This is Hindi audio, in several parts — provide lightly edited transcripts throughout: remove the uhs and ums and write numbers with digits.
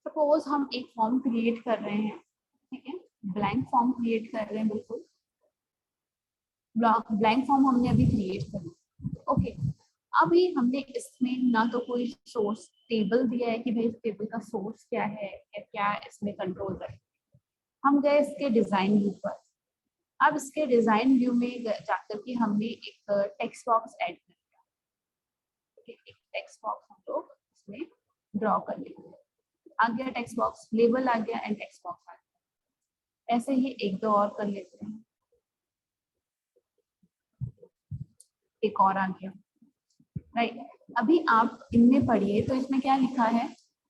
सपोज हम एक फॉर्म क्रिएट कर रहे हैं, ठीक है, ब्लैंक फॉर्म क्रिएट कर रहे हैं, बिल्कुल ब्लैंक फॉर्म हमने अभी क्रिएट कर ओके। अभी हमने इसमें ना तो कोई सोर्स टेबल दिया है कि भाई इस टेबल का सोर्स क्या है या क्या इसमें कंट्रोल है। हम गए इसके डिजाइन व्यू पर। अब इसके डिजाइन व्यू में जाकर के हमने एक टेक्स्ट बॉक्स ऐड कर दिया। एक टेक्स्ट बॉक्स हम लोग इसमें ड्रॉ कर लेंगे। आ गया टेक्स्ट बॉक्स, लेबल आ गया एंड टेक्स्ट बॉक्स आ गया। ऐसे ही एक दो और कर लेते हैं। एक और आ गया, राइट। अभी आप इनमें पढ़िए तो इसमें क्या लिखा है,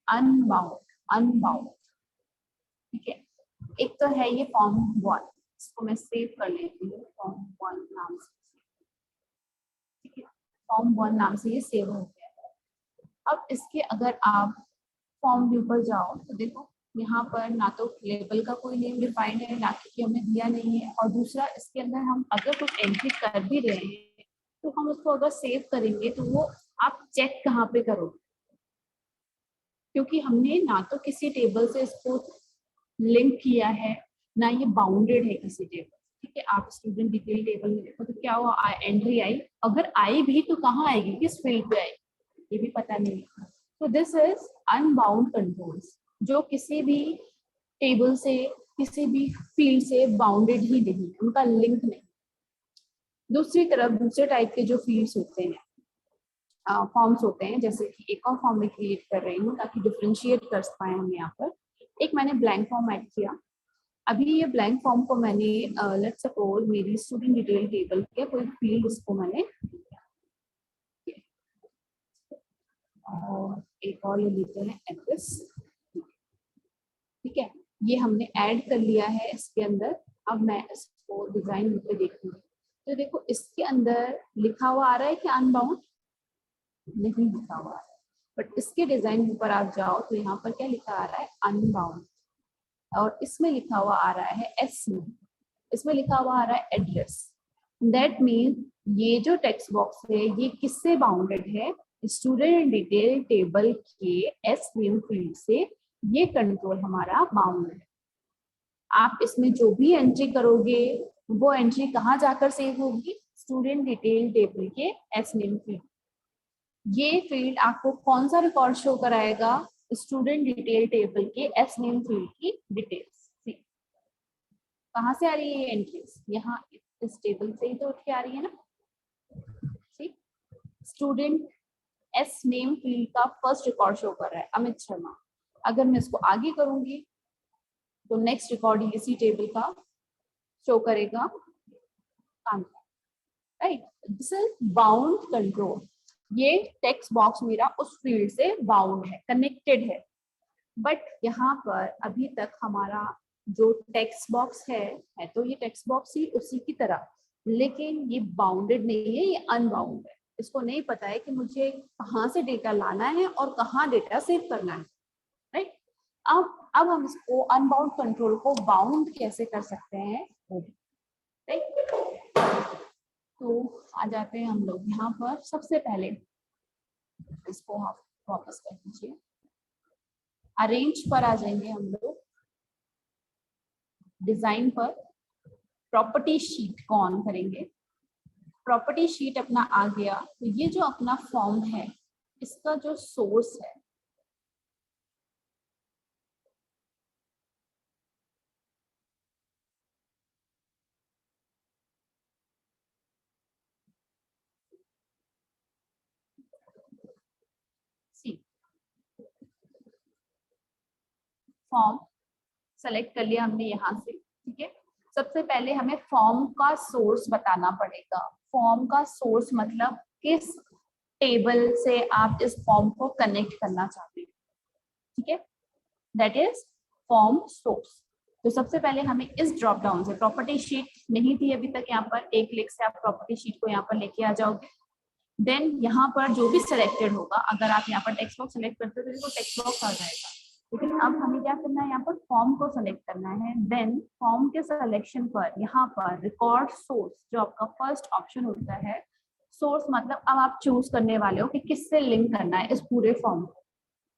अनबाउंड, अनबाउंड, ठीक है। एक तो है ये फॉर्म 1, इसको मैं सेव कर लेती हूँ फॉर्म 1 नाम से, ठीक है। फॉर्म 1 नाम से ये सेव हो गया है। अब इसके अगर आप फॉर्म व्यू पर जाओ तो देखो यहाँ पर ना तो लेबल का कोई नेम डिफाइंड है, ना कि हमें दिया नहीं है, और दूसरा इसके अंदर हम अगर कुछ एंट्री कर भी रहे हैं तो हम उसको अगर सेव करेंगे तो वो आप चेक कहाँ पे करोगे, क्योंकि हमने ना तो किसी टेबल से इसको लिंक किया है, ना ये बाउंडेड है किसी टेबल, ठीक है। आप स्टूडेंट डिटेल टेबल में देखो तो क्या हुआ, एंट्री आई, अगर आई भी तो कहाँ आएगी, किस फील्ड पे आएगी, ये भी पता नहीं। तो दिस इज अनबाउंड कंट्रोल्स, जो किसी भी टेबल से किसी भी फील्ड से बाउंडेड ही नहीं, उनका लिंक नहीं। दूसरी तरफ दूसरे टाइप के जो फील्ड्स होते हैं, फॉर्म्स होते हैं, जैसे कि एक और फॉर्म में क्रिएट कर रही हूँ ताकि डिफरेंशिएट कर पाए हम यहाँ पर। एक मैंने ब्लैंक फॉर्म ऐड किया। अभी ये ब्लैंक फॉर्म को मैंने लेट्स सपोज मेरी स्टूडेंट डिटेल टेबल के कोई फील्ड इसको मैंने, और एक और ले लेते हैं एड्रेस, ठीक है। ये हमने ऐड कर लिया है इसके अंदर। अब मैं इसको डिजाइन व्यू पे देखूंगी तो देखो इसके अंदर लिखा हुआ आ रहा है कि अनबाउंड, नहीं लिखा हुआ है, बट इसके डिजाइन व्यू पर आप जाओ तो यहाँ पर क्या लिखा आ रहा है, अनबाउंड। और इसमें लिखा हुआ आ रहा है एस, इसमें लिखा हुआ आ रहा है एड्रेस। दैट मीन ये जो टेक्स्ट बॉक्स है ये किससे बाउंडेड है, स्टूडेंट डिटेल टेबल के एस नेम फील्ड से ये कंट्रोल हमारा बाउंड है। आप इसमें जो भी एंट्री करोगे वो एंट्री कहाँ जाकर सेव होगी, स्टूडेंट डिटेल टेबल के एस नेम फील्ड। ये फील्ड आपको कौन सा रिकॉर्ड शो कराएगा, स्टूडेंट डिटेल टेबल के एस नेम फील्ड की डिटेल्स। कहाँ से आ रही है ये एंट्रीज, यहाँ इस टेबल से ही तो उठ के आ रही है ना। ठीक, स्टूडेंट एस नेम फील्ड का फर्स्ट रिकॉर्ड शो कर रहा है अमित शर्मा। अगर मैं इसको आगे करूंगी तो नेक्स्ट रिकॉर्ड इसी टेबल का शो करेगा Kanta, right. This is bound control. ये टेक्स्ट बॉक्स मेरा उस फील्ड से बाउंड है, कनेक्टेड है। बट यहाँ पर अभी तक हमारा जो टेक्स्ट बॉक्स है तो ये टेक्स्ट बॉक्स ही उसी की तरह, लेकिन ये बाउंडेड नहीं है, ये अनबाउंड है। इसको नहीं पता है कि मुझे कहाँ से डेटा लाना है और कहाँ डेटा सेव करना है, राइट। अब हम इसको अनबाउंड कंट्रोल को बाउंड कैसे कर सकते हैं, राइट। तो आ जाते हैं हम लोग यहाँ पर। सबसे पहले इसको आप वापस कर दीजिए, अरेंज पर आ जाएंगे हम लोग, डिजाइन पर, प्रॉपर्टी शीट को ऑन करेंगे। प्रॉपर्टी शीट अपना आ गया तो ये जो अपना फॉर्म है इसका जो सोर्स है, सी फॉर्म सेलेक्ट कर लिया हमने यहाँ से, ठीक है। सबसे पहले हमें फॉर्म का सोर्स बताना पड़ेगा। फॉर्म का सोर्स मतलब किस टेबल से आप इस फॉर्म को कनेक्ट करना चाहते हैं, ठीक है, दैट इज फॉर्म सोर्स। तो सबसे पहले हमें इस ड्रॉप डाउन से, प्रॉपर्टी शीट नहीं थी अभी तक यहाँ पर, एक क्लिक से आप प्रॉपर्टी शीट को यहाँ पर लेके आ जाओगे। देन यहाँ पर जो भी सिलेक्टेड होगा, अगर आप यहाँ पर टेक्स्ट बॉक्स सेलेक्ट करते हो तो टेक्स्ट बॉक्स आ जाएगा, लेकिन अब हमें क्या करना है, यहाँ पर फॉर्म को सेलेक्ट करना है। देन फॉर्म के सिलेक्शन पर यहाँ पर रिकॉर्ड सोर्स जो आपका फर्स्ट ऑप्शन होता है, सोर्स मतलब अब आप चूज करने वाले हो कि किससे लिंक करना है इस पूरे फॉर्म को।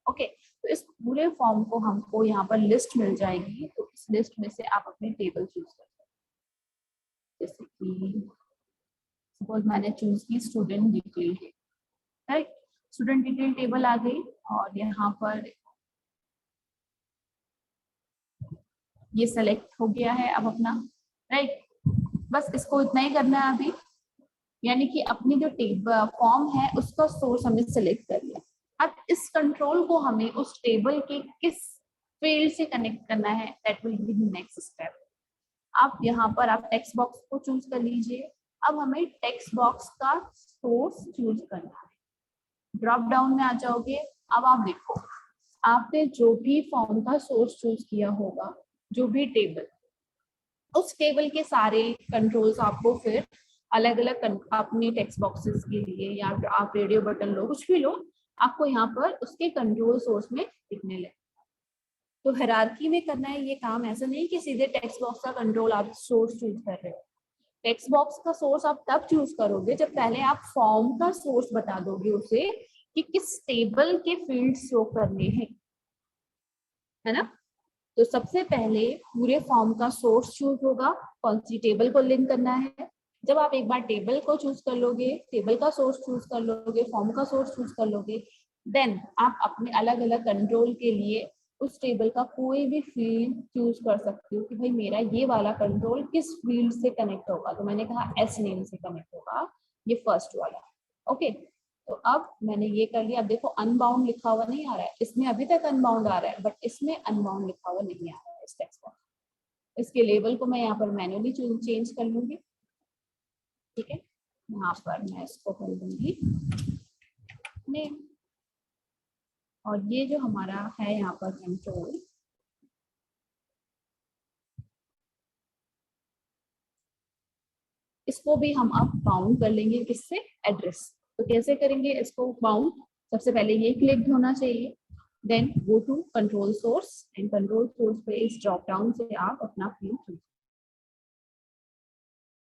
ओके, तो इस पूरे फॉर्म को हमको यहाँ पर लिस्ट मिल जाएगी, तो इस लिस्ट में से आप अपनी टेबल चूज कर सकते हैं। जैसे कि सपोज मैंने चूज की student detail table, right. Student detail table आ गई और यहाँ पर ये सेलेक्ट हो गया है अब अपना, राइट। बस इसको इतना ही करना है अभी, यानी कि अपनी जो टेबल फॉर्म है उसका सोर्स हमने सेलेक्ट कर लिया। अब इस कंट्रोल को हमें उस टेबल के किस फील्ड से कनेक्ट करना है, that will be the next step. आप यहाँ पर आप टेक्स्ट बॉक्स को चूज कर लीजिए। अब हमें टेक्स्ट बॉक्स का सोर्स चूज करना है। ड्रॉप डाउन में आ जाओगे। अब आप देखो, आपने जो भी फॉर्म का सोर्स चूज किया होगा, जो भी टेबल, उस टेबल के सारे कंट्रोल्स आपको फिर अलग अलग अपने टेक्स्ट बॉक्सेस के लिए, या आप रेडियो बटन लो, कुछ भी लो, आपको यहाँ पर उसके कंट्रोल सोर्स में दिखने लगे। तो हायरार्की में करना है ये काम, ऐसा नहीं कि सीधे टेक्स्ट बॉक्स का कंट्रोल आप सोर्स चूज कर रहे हो। टेक्स्ट बॉक्स का सोर्स आप तब चूज करोगे जब पहले आप फॉर्म का सोर्स बता दोगे उसे कि किस टेबल के फील्ड शो करने हैं, है ना। तो सबसे पहले पूरे फॉर्म का सोर्स चूज होगा, कौन सी टेबल को लिंक करना है। जब आप एक बार टेबल को चूज कर लोगे, टेबल का सोर्स चूज कर लोगे, फॉर्म का सोर्स चूज कर लोगे, देन आप अपने अलग अलग कंट्रोल के लिए उस टेबल का कोई भी फील्ड चूज कर सकते हो कि भाई मेरा ये वाला कंट्रोल किस फील्ड से कनेक्ट होगा। तो मैंने कहा एस नेम से कनेक्ट होगा, ये फर्स्ट वाला। ओके, तो अब मैंने ये कर लिया। अब देखो अनबाउंड लिखा हुआ नहीं आ रहा है, इसमें अभी तक अनबाउंड आ रहा है, बट इसमें अनबाउंड लिखा हुआ नहीं आ रहा है इस टेक्स्ट बॉक्स। इसके लेवल को मैं यहाँ पर मैन्युअली चेंज कर लूंगी, ठीक है। यहाँ पर मैं इसको कर दूंगी नेम, और ये जो हमारा है यहाँ पर कंट्रोल, इसको भी हम अब बाउंड कर लेंगे, किससे, एड्रेस। तो कैसे करेंगे इसको बाउंड, सबसे पहले ये क्लिक होना चाहिए, then go to control source, and control source पे इस ड्रॉप डाउन से आप अपना फील्ड चूज,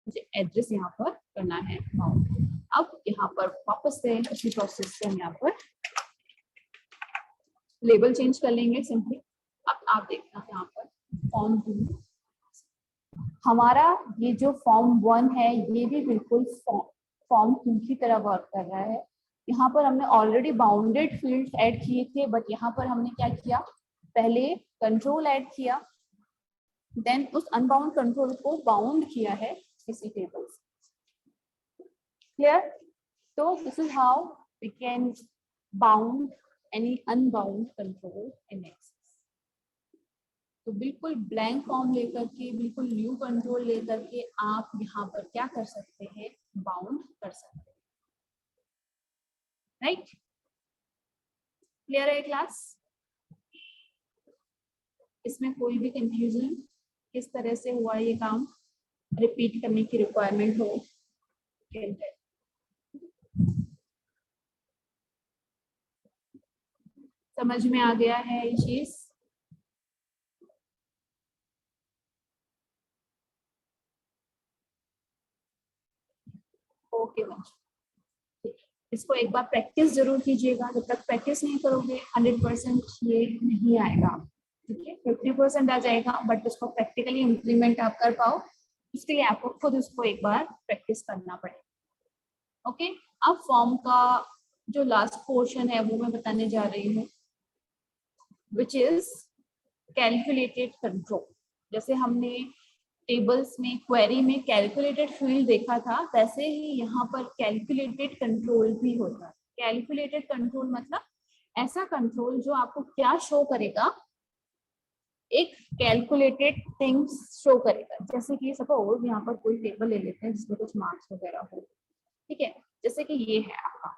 मुझे एड्रेस यहाँ पर करना है बाउंड। अब यहाँ पर वापस से उसी प्रोसेस से हम यहाँ पर लेबल चेंज कर लेंगे सिंपली। अब आप देखना यहाँ पर फॉर्म 2, हमारा ये जो फॉर्म 1 है ये भी बिल्कुल फॉर्म 2 की तरह वर्क कर रहा है। यहाँ पर हमने ऑलरेडी बाउंडेड फील्ड्स ऐड किए थे, बट यहाँ पर हमने क्या किया, पहले कंट्रोल ऐड किया, देन उस अनबाउंड कंट्रोल को बाउंड किया है किसी टेबल से। क्लियर? तो this is how we can bound any unbound control in Access. तो बिल्कुल ब्लैंक फॉर्म लेकर के, बिल्कुल न्यू कंट्रोल लेकर के आप यहाँ पर क्या कर सकते हैं, बाउंड कर सकते हैं, राइट। क्लियर है क्लास? इसमें कोई भी कंफ्यूजन, किस तरह से हुआ ये काम, रिपीट करने की रिक्वायरमेंट हो, समझ में आ गया है ये चीज? ओके बच्चों, इसको एक बार प्रैक्टिस जरूर कीजिएगा। जब तक प्रैक्टिस नहीं करोगे 100% ये नहीं आएगा, ठीक है। 50% आ जाएगा, बट उसको प्रैक्टिकली इम्प्लीमेंट आप कर पाओ, इसके लिए आपको खुद उसको एक बार प्रैक्टिस करना पड़ेगा। ओके, अब फॉर्म का जो लास्ट पोर्शन है वो मैं बताने जा रही हूँ, विच इज कैलकुलेटेड कंट्रोल। जैसे हमने टेबल्स में, क्वेरी में कैलकुलेटेड फील्ड देखा था, वैसे ही यहाँ पर कैलकुलेटेड कंट्रोल भी होता है। कैलकुलेटेड कंट्रोल मतलब ऐसा कंट्रोल जो आपको क्या शो करेगा, एक कैलकुलेटेड थिंग्स शो करेगा। जैसे कि सपोज यहाँ पर कोई टेबल ले लेते हैं जिसमें कुछ मार्क्स वगैरह हो, ठीक है। जैसे कि ये है आपका,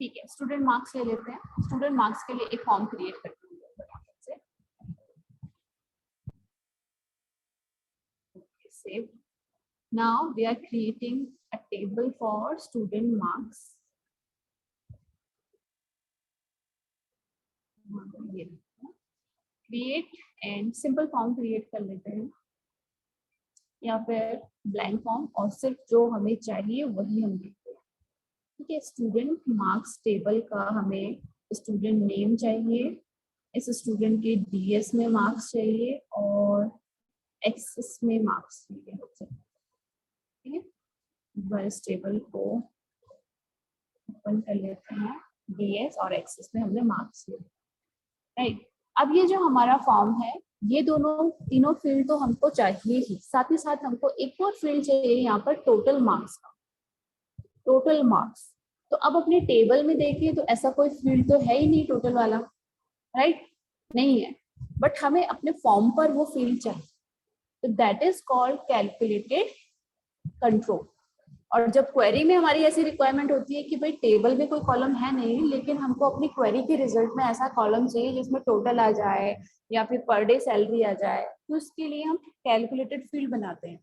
ठीक है, स्टूडेंट मार्क्स ले लेते हैं। स्टूडेंट मार्क्स के लिए एक फॉर्म क्रिएट करते हैं। Save. Now we are creating a table for student marks. Create and simple form create कर लेते हैं। या फिर ब्लैंक फॉर्म, और सिर्फ जो हमें चाहिए वही हम लिखते हैं। ठीक है, स्टूडेंट मार्क्स टेबल का हमें स्टूडेंट नेम चाहिए, इस स्टूडेंट के डीएस में मार्क्स चाहिए और एक्सेस में मार्क्स चाहिए। ठीक है, इस टेबल को ओपन कर लेते हैं, डीएस और एक्सेस में हमने मार्क्स लिए, राइट। अब ये जो हमारा फॉर्म है, ये दोनों तीनों फील्ड तो हमको चाहिए ही, साथ ही साथ हमको एक और फील्ड चाहिए यहाँ पर टोटल मार्क्स का, टोटल मार्क्स। तो अब अपने टेबल में देखिए तो ऐसा कोई फील्ड तो है ही नहीं टोटल वाला, राइट, नहीं है, बट हमें अपने फॉर्म पर वो फील्ड चाहिए, तो that is called calculated control. और जब क्वेरी में हमारी ऐसी रिक्वायरमेंट होती है कि भाई टेबल में कोई कॉलम है नहीं, लेकिन हमको अपनी क्वेरी के रिजल्ट में ऐसा कॉलम चाहिए जिसमें टोटल आ जाए या फिर पर डे सैलरी आ जाए, तो उसके लिए हम कैलकुलेटेड फील्ड बनाते हैं।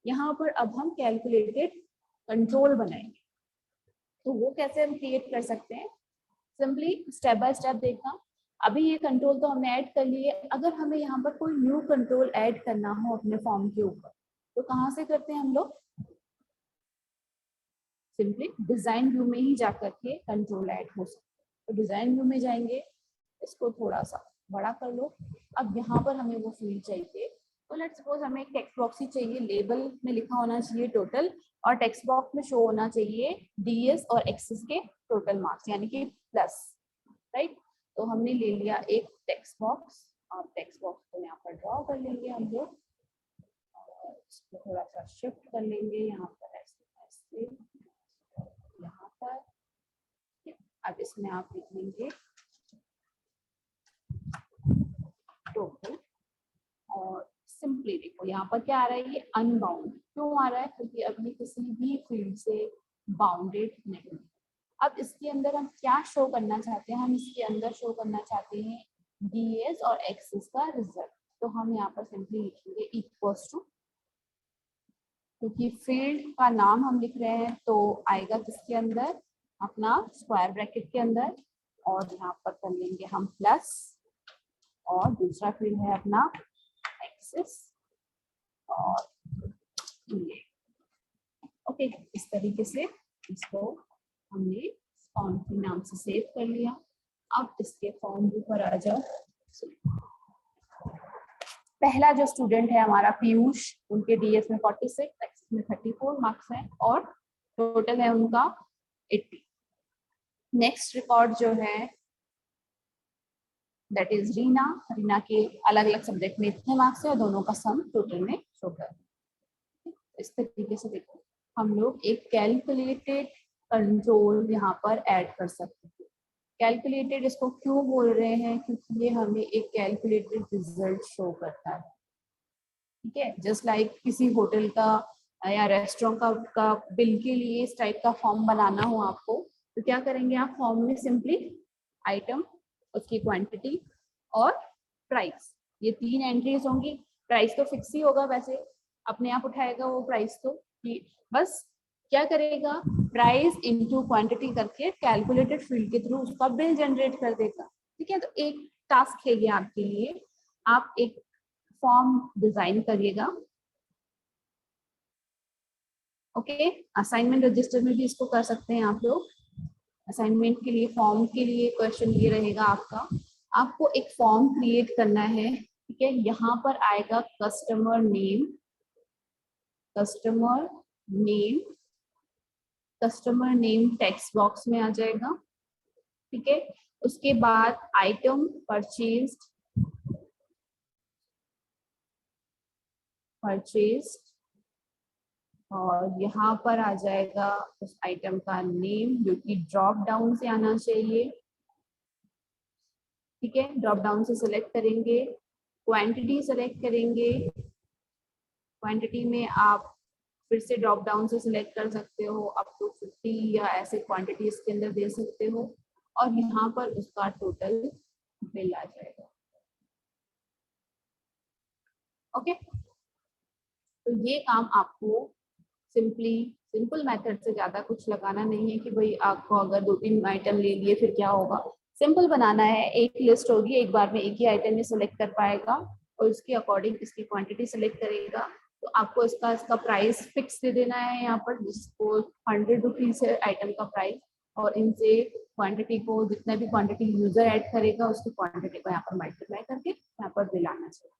यहाँ पर अब हम कैलकुलेटेड कंट्रोल बनाएंगे, तो वो कैसे हम क्रिएट कर सकते हैं, सिंपली स्टेप बाय स्टेप देखना। अभी ये कंट्रोल तो हमने ऐड कर लिए, अगर हमें यहाँ पर कोई न्यू कंट्रोल ऐड करना हो अपने फॉर्म के ऊपर, तो कहाँ से करते हैं हम लोग, सिंपली डिजाइन व्यू में ही जाकर के कंट्रोल ऐड हो सकते हैं। तो डिजाइन व्यू में जाएंगे, इसको थोड़ा सा बड़ा कर लो। अब यहाँ पर हमें वो फील्ड चाहिए, तो लेट्स सपोज हमें एक टेक्स्ट बॉक्स ही चाहिए, लेबल में लिखा होना चाहिए टोटल, और टेक्स्ट बॉक्स में शो होना चाहिए डीएस और एक्सेस के टोटल मार्क्स, यानी कि प्लस, राइट। तो हमने ले लिया एक टेक्स्ट बॉक्स, और टेक्स्ट बॉक्स को यहाँ पर ड्रॉ कर लेंगे हम लोग, और इसको थोड़ा सा शिफ्ट कर लेंगे यहाँ पर ऐसे यहाँ पर। अब इसमें आप लिख लेंगे टोटल, और सिंपली देखो यहाँ पर क्या आ रहा है, ये अनबाउंड क्यों आ रहा है, क्योंकि अभी किसी भी फील्ड से बाउंडेड नहीं। अब इसके अंदर हम क्या शो करना चाहते हैं, हम इसके अंदर शो करना चाहते हैं डीएस और एक्सेस का रिजल्ट, तो हम यहाँ पर सिंपली लिखेंगे इक्वल्स टू, क्योंकि फील्ड का नाम हम लिख रहे हैं तो आएगा किसके अंदर, अपना स्क्वायर ब्रैकेट के अंदर, और यहाँ पर कर लेंगे हम प्लस, और दूसरा फील्ड है अपना एक्सेस और ये, ओके। इस तरीके से इसको हमने फॉर्म के नाम से सेव कर लिया। अब इसके फॉर्म पर आ जाओ। पहला जो स्टूडेंट है हमारा पीयूष, उनके डीएस में 46, एक्सेस में 34 मार्क्स हैं, और टोटल है उनका 80। नेक्स्ट रिकॉर्ड जो है दैट इज रीना, रीना के अलग अलग सब्जेक्ट में इतने मार्क्स है और दोनों का सम टोटल में शो कर। इस तरीके से देखो हम लोग एक कैलकुलेटेड कंट्रोल यहाँ पर ऐड कर सकते हैं। कैलकुलेटेड इसको क्यों बोल रहे हैं, क्योंकि ये हमें एक कैलकुलेटेड रिजल्ट शो करता है, ठीक है। जस्ट लाइक किसी होटल का या रेस्टोरेंट का बिल के लिए इस टाइप का फॉर्म बनाना हो आपको, तो क्या करेंगे आप, फॉर्म में सिंपली आइटम, उसकी क्वांटिटी और प्राइस, ये 3 एंट्रीज होंगी। प्राइस तो फिक्स ही होगा, वैसे अपने आप उठाएगा वो प्राइस, तो बस क्या करेगा, प्राइस इनटू क्वांटिटी करके कैलकुलेटेड फील्ड के थ्रू उसका बिल जनरेट कर देगा, ठीक है। तो एक टास्क है ये आपके लिए, आप एक फॉर्म डिजाइन करिएगा, ओके। असाइनमेंट रजिस्टर में भी इसको कर सकते हैं आप लोग। असाइनमेंट के लिए फॉर्म के लिए क्वेश्चन ये रहेगा आपका, आपको एक फॉर्म क्रिएट करना है, ठीक है। यहाँ पर आएगा customer name, customer name, customer name text box में आ जाएगा, ठीक है। उसके बाद आइटम परचेज्ड, और यहाँ पर आ जाएगा उस आइटम का नेम जो कि ड्रॉप डाउन से आना चाहिए, ठीक है। ड्रॉप डाउन से सिलेक्ट करेंगे, क्वांटिटी सेलेक्ट करेंगे, क्वांटिटी में आप फिर से ड्रॉप डाउन से सिलेक्ट कर सकते हो, अप टू 50 या ऐसे क्वांटिटी इसके अंदर दे सकते हो, और यहाँ पर उसका टोटल बिल आ जाएगा, ओके। तो ये काम आपको सिंपल मेथड से ज्यादा कुछ लगाना नहीं है कि भाई आपको अगर 2-3 आइटम ले लिए फिर क्या होगा, सिंपल बनाना है। एक लिस्ट होगी, एक बार में एक ही आइटम में सिलेक्ट कर पाएगा और उसके अकॉर्डिंग इसकी क्वांटिटी सिलेक्ट करेगा, तो आपको इसका प्राइस फिक्स दे देना है यहाँ पर, जिसको 100 रुपीज है आइटम का प्राइस, और इनसे क्वांटिटी को, जितना भी क्वांटिटी यूजर ऐड करेगा उसकी क्वांटिटी को यहाँ पर मल्टीप्लाई करके यहाँ पर बिल आना चाहिए।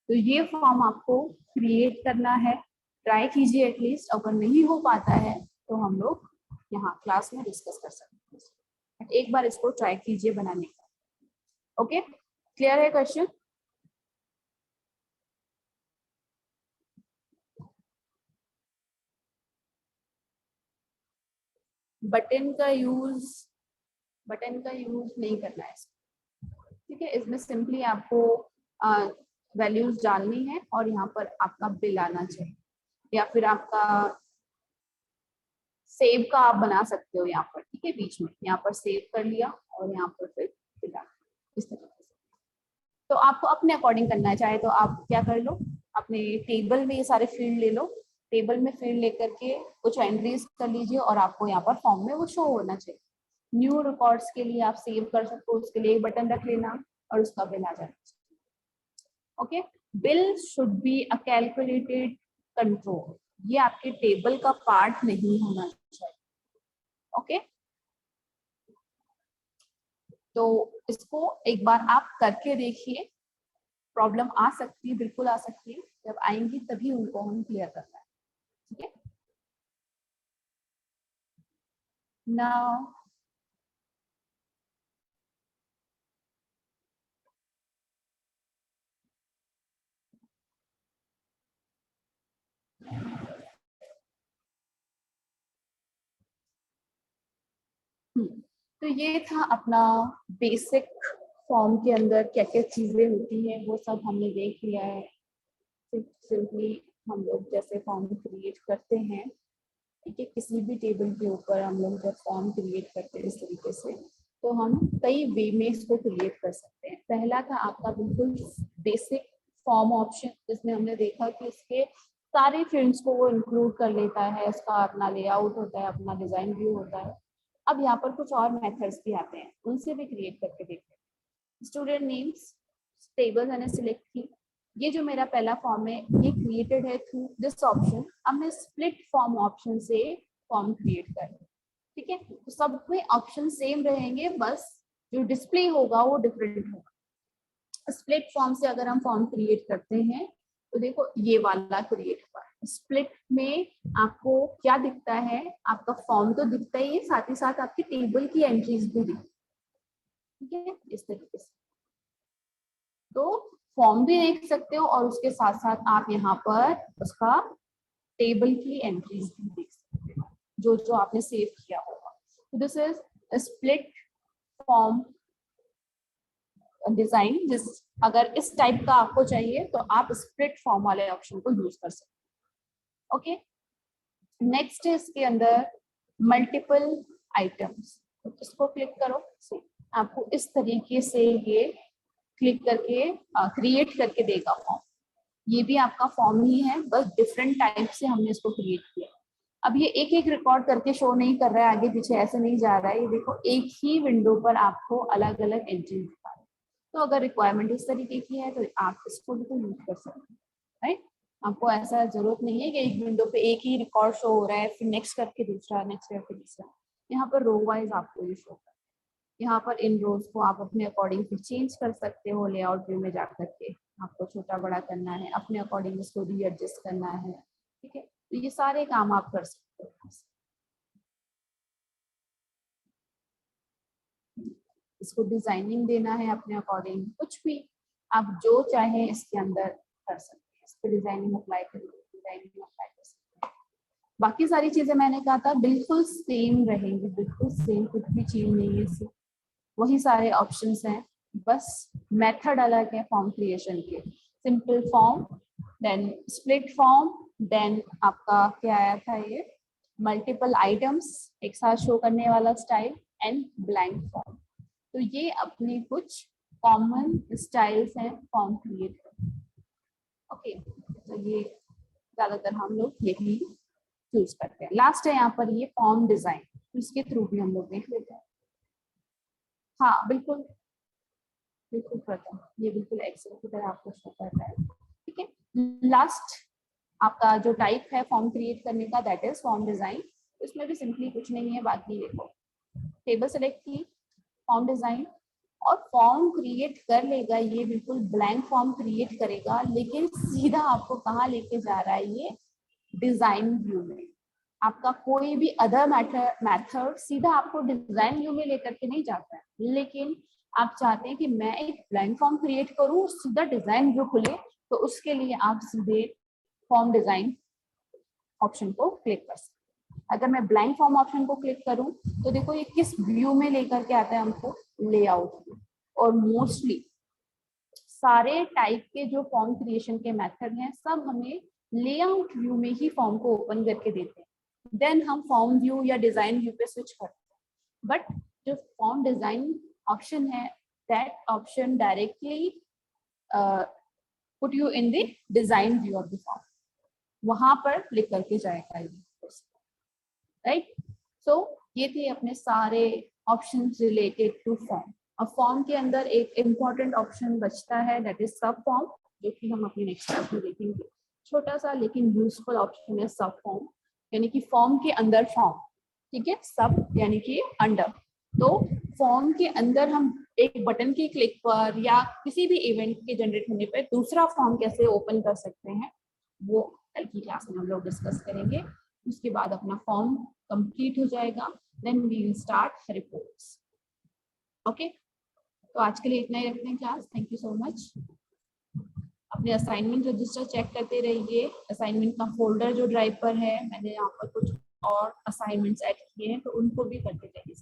तो ये फॉर्म आपको क्रिएट करना है, ट्राई कीजिए एटलीस्ट। अगर नहीं हो पाता है तो हम लोग यहाँ क्लास में डिस्कस कर सकते हैं। एक बार इसको ट्राई कीजिए बनाने का। ओके, क्लियर है क्वेश्चन? बटन का यूज नहीं करना है, ठीक है। इसमें सिंपली आपको वैल्यूज डालनी है और यहाँ पर आपका बिल आना चाहिए, या फिर आपका सेव का आप बना सकते हो यहाँ पर, ठीक है। बीच में यहाँ पर सेव कर लिया और यहाँ पर फिर बिल आना, इस तरीके से। तो आपको अपने अकॉर्डिंग करना है, चाहे तो आप क्या कर लो, अपने टेबल में ये सारे फील्ड ले लो, टेबल में फील्ड लेकर के कुछ एंट्रीज कर लीजिए और आपको यहाँ पर फॉर्म में वो शो होना चाहिए। न्यू रिकॉर्ड्स के लिए आप सेव कर सकते हो, उसके लिए एक बटन रख लेना और उसका बिल आ जाना चाहिए। Okay, bill should be a calculated control, ये आपके टेबल का पार्ट नहीं होना चाहिए। ओके, तो इसको एक बार आप करके देखिए। प्रॉब्लम आ सकती है, बिल्कुल आ सकती है, जब आएंगी तभी उनको हम क्लियर करना है, ठीक है। नाउ तो ये था अपना बेसिक फॉर्म के अंदर क्या क्या चीजें होती हैं वो सब हमने देख लिया है। सिंपली हम लोग जैसे फॉर्म क्रिएट करते हैं, ठीक है, किसी भी टेबल के ऊपर हम लोग जब फॉर्म क्रिएट करते हैं इस तरीके से, तो हम कई वे में इसको क्रिएट कर सकते हैं। पहला था आपका बिल्कुल बेसिक फॉर्म ऑप्शन, जिसमें हमने देखा कि इसके सारे फील्ड्स को वो इंक्लूड कर लेता है, इसका अपना लेआउट होता है, अपना डिजाइन व्यू होता है। अब यहाँ पर कुछ और मेथड्स भी आते हैं, उनसे भी क्रिएट करके देखते हैं। Student names, tables and select की, ये जो मेरा पहला फॉर्म है ये क्रिएटेड है थ्रू दिस ऑप्शन। अब मैं स्प्लिट फॉर्म ऑप्शन से फॉर्म क्रिएट कर, ठीक है। तो सब में ऑप्शन सेम रहेंगे, बस जो डिस्प्ले होगा वो डिफरेंट होगा। स्प्लिट फॉर्म से अगर हम फॉर्म क्रिएट करते हैं तो देखो ये वाला क्रिएट हुआ। स्प्लिट में आपको क्या दिखता है, आपका फॉर्म तो दिखता ही है, साथ ही साथ आपकी टेबल की एंट्रीज भी दिखती, ठीक है, इस तरीके से। तो फॉर्म भी देख सकते हो और उसके साथ साथ आप यहाँ पर उसका टेबल की एंट्रीज भी देख सकते हो, जो जो आपने सेव किया होगा। तो this is split form design. जिस अगर इस टाइप का आपको चाहिए तो आप स्प्लिट फॉर्म वाले ऑप्शन को यूज कर सकते हो। ओके, नेक्स्ट है इसके अंदर मल्टीपल आइटम्स। तो इसको क्लिक करो, आपको इस तरीके से ये क्लिक करके क्रिएट करके देगा फॉर्म। ये भी आपका फॉर्म ही है, बस डिफरेंट टाइप से हमने इसको क्रिएट किया। अब ये एक एक रिकॉर्ड करके शो नहीं कर रहा है, आगे पीछे ऐसे नहीं जा रहा है, ये देखो एक ही विंडो पर आपको अलग अलग एंट्री दिखा रहा है। तो अगर रिक्वायरमेंट इस तरीके की है तो आप इसको भी तो यूज कर सकते हैं, राइट। आपको ऐसा जरूरत नहीं है कि एक विंडो पे एक ही रिकॉर्ड शो हो रहा है, फिर नेक्स्ट करके दूसरा, नेक्स्ट करके तीसरा। यहाँ पर रो वाइज आपको ये शो कर, यहाँ पर इन रोज को आप अपने अकॉर्डिंग फिर चेंज कर सकते हो लेआउट व्यू में जा करके। आपको छोटा बड़ा करना है, अपने अकॉर्डिंग इसको रीएडजस्ट करना है, ठीक है। तो ये सारे काम आप कर सकते हो। इसको डिजाइनिंग देना है अपने अकॉर्डिंग, कुछ भी आप जो चाहे इसके अंदर कर सकते हैं। इस पर डिजाइनिंग अप्लाई करिए, डिजाइनिंग अप्लाई कर सकते हैं। बाकी सारी चीजें मैंने कहा था बिल्कुल सेम रहेंगी, बिल्कुल सेम, कुछ भी चीज नहीं है, सिर्फ वही सारे ऑप्शंस हैं, बस मेथड अलग है फॉर्म क्रिएशन के। Simple form, then split form, then आपका क्या आया था ये मल्टीपल आइटम्स एक साथ शो करने वाला स्टाइल, एंड ब्लैंक फॉर्म। तो ये अपने कुछ कॉमन स्टाइल्स हैं फॉर्म क्रिएट करने। ओके, तो ये ज्यादातर हम लोग यही चूज करते हैं। लास्ट है यहाँ पर ये फॉर्म डिजाइन, इसके थ्रू भी हम लोग देख लेते हैं। हाँ बिल्कुल, बिल्कुल करता हूँ, ये बिल्कुल एक्सेल की तरह आपको शो कर रहा है, ठीक है। लास्ट आपका जो टाइप है फॉर्म क्रिएट करने का दैट इज फॉर्म डिजाइन। इसमें भी सिंपली कुछ नहीं है, बाकी देखो टेबल सेलेक्ट की, फॉर्म डिजाइन, और फॉर्म क्रिएट कर लेगा, ये बिल्कुल ब्लैंक फॉर्म क्रिएट करेगा, लेकिन सीधा आपको कहाँ लेके जा रहा है, ये डिजाइन व्यू में। आपका कोई भी अदर मेथड सीधा आपको डिजाइन व्यू में लेकर के नहीं जाता है, लेकिन आप चाहते हैं कि मैं एक ब्लैंक फॉर्म क्रिएट करूं, सीधा डिजाइन व्यू खुले, तो उसके लिए आप सीधे फॉर्म डिजाइन ऑप्शन को क्लिक कर सकते हैं। अगर मैं ब्लैंक फॉर्म ऑप्शन को क्लिक करूं तो देखो ये किस व्यू में लेकर के आता है हमको, लेआउट व्यू। और मोस्टली सारे टाइप के जो फॉर्म क्रिएशन के मेथड हैं सब हमें लेआउट व्यू में ही फॉर्म को ओपन करके देते हैं, देन हम फॉर्म व्यू या डिजाइन व्यू पे स्विच करते हैं। बट जो फॉर्म डिजाइन ऑप्शन है, that option directly put you in the design view of the form, वहां पर क्लिक करके जाएगा ये, राइट। सो ये थे अपने सारे ऑप्शन रिलेटेड टू फॉर्म। अब फॉर्म के अंदर एक इम्पॉर्टेंट ऑप्शन बचता है दैट इज सब फॉर्म, जो कि हम अपनी नेक्स्ट क्लास में देखेंगे। छोटा सा लेकिन यूजफुल ऑप्शन है सब फॉर्म, यानी कि फॉर्म के अंदर फॉर्म, ठीक है, सब यानी कि अंडर। तो फॉर्म के अंदर हम एक बटन की क्लिक पर या किसी भी इवेंट के जनरेट होने पर दूसरा फॉर्म कैसे ओपन कर सकते हैं, वो कल की क्लास में हम लोग डिस्कस करेंगे। उसके बाद अपना फॉर्म कंप्लीट हो जाएगा, then we will start reports. Okay, तो आज के लिए इतना ही रखते हैं class. Thank you so much. अपने असाइनमेंट रजिस्टर चेक करते रहिए। असाइनमेंट का फोल्डर जो ड्राइव पर है, मैंने यहाँ पर कुछ और असाइनमेंट्स ऐड किए हैं, तो उनको भी करते रहिए।